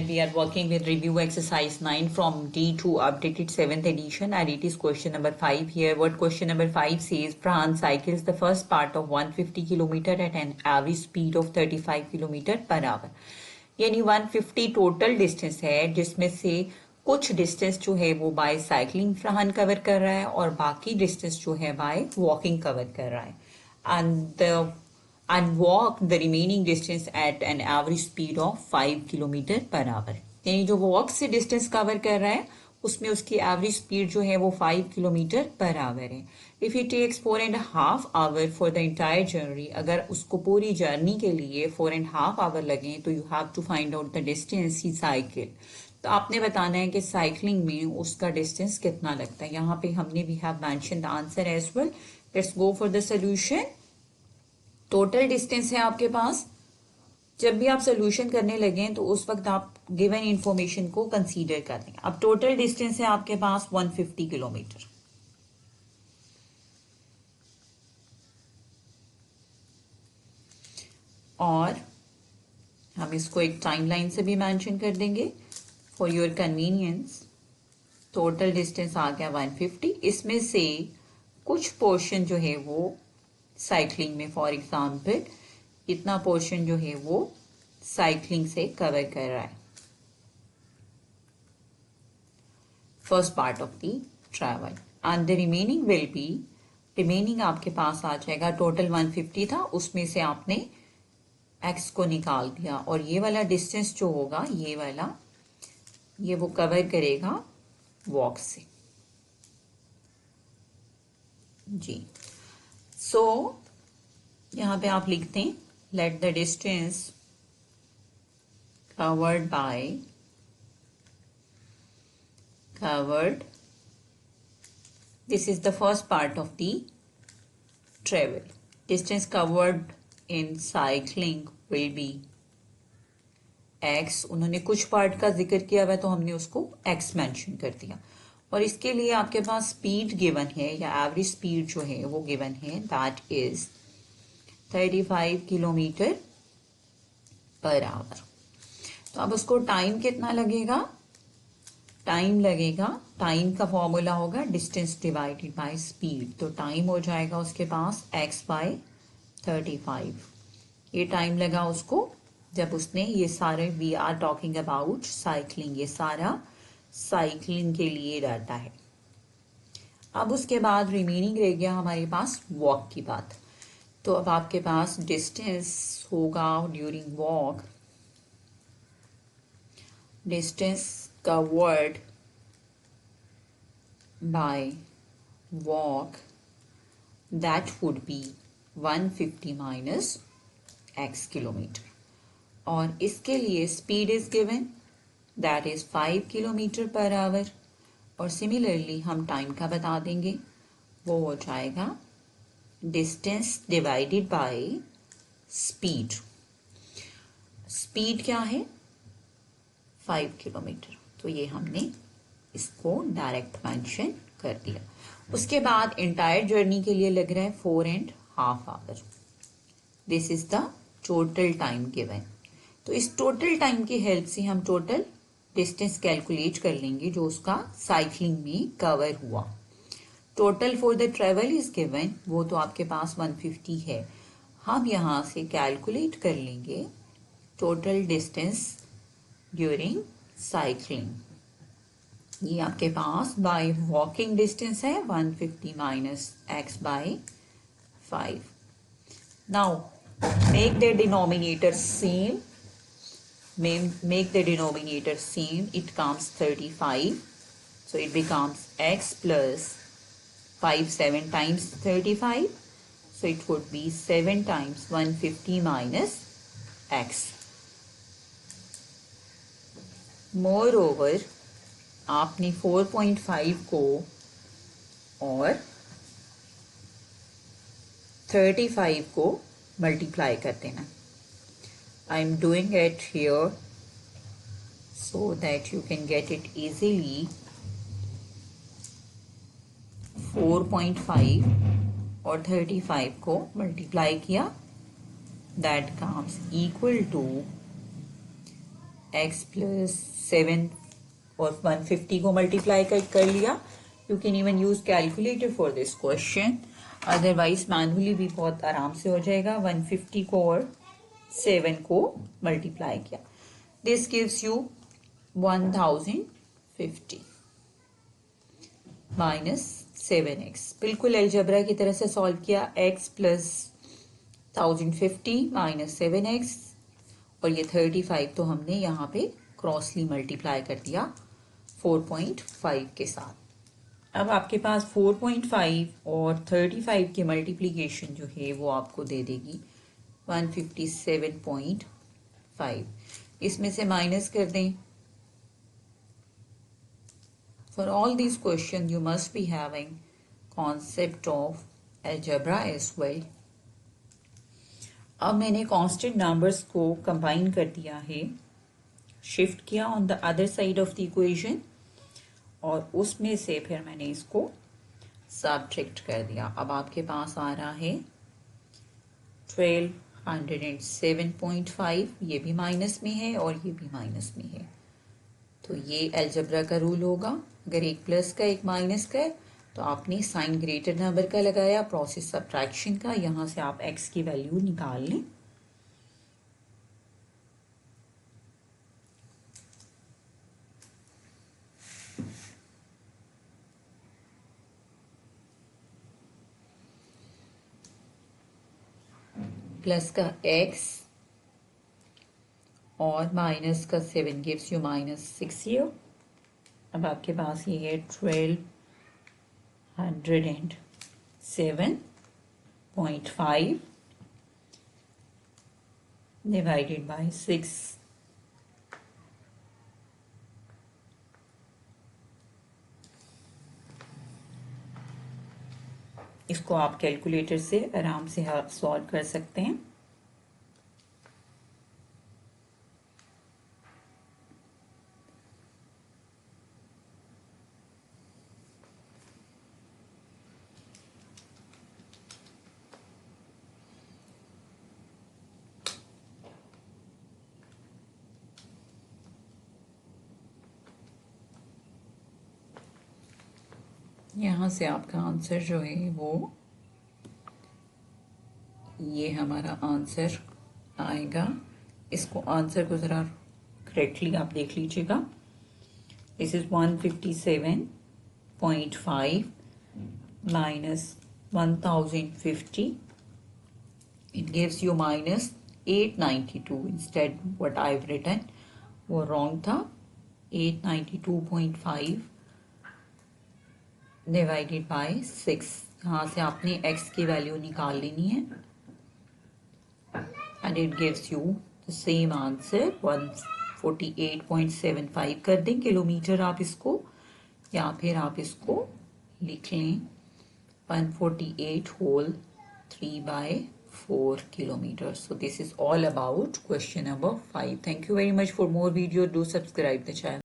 and we are working with review exercise 9 from D2 updated 7th edition, and it is question number 5 here. What question number 5 says, Fran cycles the first part of 150 kilometer at an average speed of 35 kilometer per hour. यानी 150 total distance है जिसमें से कुछ distance जो है वो bye cycling Farhan cover कर रहा है और बाकी डिस्टेंस जो है बाय वॉकिंग कवर कर रहा है and walk the remaining distance at an average speed of 5 kilometre per our. यानी जो वॉक से डिस्टेंस कवर कर रहा है उसमें उसकी एवरेज स्पीड जो है वो 5 किलोमीटर पर आवर है. If it takes 4.5 hour for the entire journey, अगर उसको पूरी जर्नी के लिए 4.5 आवर लगे तो you have to find out the distance he cycle. तो आपने बताना है कि साइकिलिंग में उसका डिस्टेंस कितना लगता है. यहाँ पे हमने we have mention the answer as well. Let's go for the solution. Total distance है आपके पास. जब भी आप सोल्यूशन करने लगे तो उस वक्त आप गिवन इंफॉर्मेशन को कंसीडर कर लें. अब टोटल डिस्टेंस है आपके पास 150 किलोमीटर. और हम इसको एक टाइमलाइन से भी मेंशन कर देंगे for your convenience. Total distance आ गया 150. इसमें से कुछ पोर्शन जो है वो साइकिलिंग में, फॉर एग्जाम्पल इतना पोर्शन जो है वो साइकिलिंग से कवर कर रहा है first part of the travel, and the remaining will be, remaining आपके पास आ जाएगा. टोटल 150 था, उसमें से आपने एक्स को निकाल दिया और ये वाला डिस्टेंस जो होगा ये वाला ये वो कवर करेगा वॉक से जी. सो यहां पे आप लिखते हैं let the distance covered this is the first part of the travel. Distance covered in cycling will be x. उन्होंने कुछ पार्ट का जिक्र किया हुआ तो हमने उसको एक्स मेंशन कर दिया. और इसके लिए आपके पास स्पीड गिवन है या एवरेज स्पीड जो है वो गिवन है, that is 35 kilometre per our. तो अब उसको टाइम कितना लगेगा. टाइम लगेगा, टाइम का फॉर्मूला होगा डिस्टेंस डिवाइडेड बाय स्पीड. तो टाइम हो जाएगा उसके पास x बाय 35. ये टाइम लगा उसको जब उसने ये सारे, we are talking about cycling, ये सारा साइकिलिंग के लिए डाटा है. अब उसके बाद रिमेनिंग रह गया हमारे पास वॉक की बात. तो अब आपके पास डिस्टेंस होगा during walk, distance covered by walk, that would be 150 minus x kilometre. और इसके लिए speed is given, that is 5 kilometre per our. और सिमिलरली हम टाइम का बता देंगे, वो हो जाएगा distance divided by speed. Speed क्या है 5 किलोमीटर. तो ये हमने इसको डायरेक्ट मेंशन कर दिया. उसके बाद इंटायर जर्नी के लिए लग रहा है 4.5 hour. This is the total time given. तो इस टोटल टाइम की हेल्प से हम टोटल डिस्टेंस कैलकुलेट कर लेंगे जो उसका साइकिलिंग में कवर हुआ. Total for the travel is given, वो तो आपके पास 150 है. हम यहां से कैलकुलेट कर लेंगे टोटल डिस्टेंस ड्यूरिंग साइकिलिंग. ये आपके पास बाय वॉकिंग डिस्टेंस है 150 minus x by 5. Now make the denominator same. Make the denominator same. It comes 35, so it becomes x plus 5 7 times 35, so it would be 7 times 150 minus x. Moreover, आपने 4.5 को और 35 को multiply कर देना. I'm doing it here so that you can get it easily. 4.5 और 35 को multiply किया, that comes equal to x plus 7 और 150 को मल्टीप्लाई कर लिया. You can even use calculator for this question, otherwise manually भी बहुत आराम से हो जाएगा. 150 को और 7 को मल्टीप्लाई किया. This gives you 1050 minus 7x. बिल्कुल अलजेब्रा की तरह से सॉल्व किया. x प्लस 1050 माइनस 7x और ये 35 तो हमने यहाँ पे क्रॉसली मल्टीप्लाई कर दिया 4.5 के साथ. अब आपके पास 4.5 और 35 की मल्टीप्लीकेशन जो है वो आपको दे देगी 157.5. इसमें से माइनस कर दें. For all these questions, you must be having concept of algebra as well. अब मैंने कांस्टेंट नंबर्स को कंबाइन कर दिया है, शिफ्ट किया on the other side of the equation और उसमें से फिर मैंने इसको सब्ट्रैक्ट कर दिया. अब आपके पास आ रहा है 1207.5. ये भी माइनस में है और ये भी माइनस में है. तो ये अलजेब्रा का रूल होगा. अगर एक प्लस का एक माइनस का है तो आपने साइन ग्रेटर नंबर का लगाया, प्रोसेस सब्ट्रैक्शन का. यहां से आप x की वैल्यू निकाल लें. प्लस का x और माइनस का 7 गिव्स यू माइनस 6 here. अब आपके पास ये है 1207.5 डिवाइडेड बाय 6. इसको आप कैलकुलेटर से आराम से सॉल्व कर सकते हैं. यहाँ से आपका आंसर जो है वो ये हमारा आंसर आएगा. इसको आंसर को ज़रा करेक्टली आप देख लीजिएगा. This is 157.5 minus 1050. It gives you minus 892. Instead what I have written वो रॉन्ग था. 892.5 डिवाइडेड बाय 6. यहाँ से आपने x की वैल्यू निकाल लेनी है and it gives you the same answer 148.75 कर दें किलोमीटर आप इसको, या फिर आप इसको लिख लें 148 whole 3/4 kilometers. So this is all about question number 5. Thank you very much. For more video, do subscribe the channel.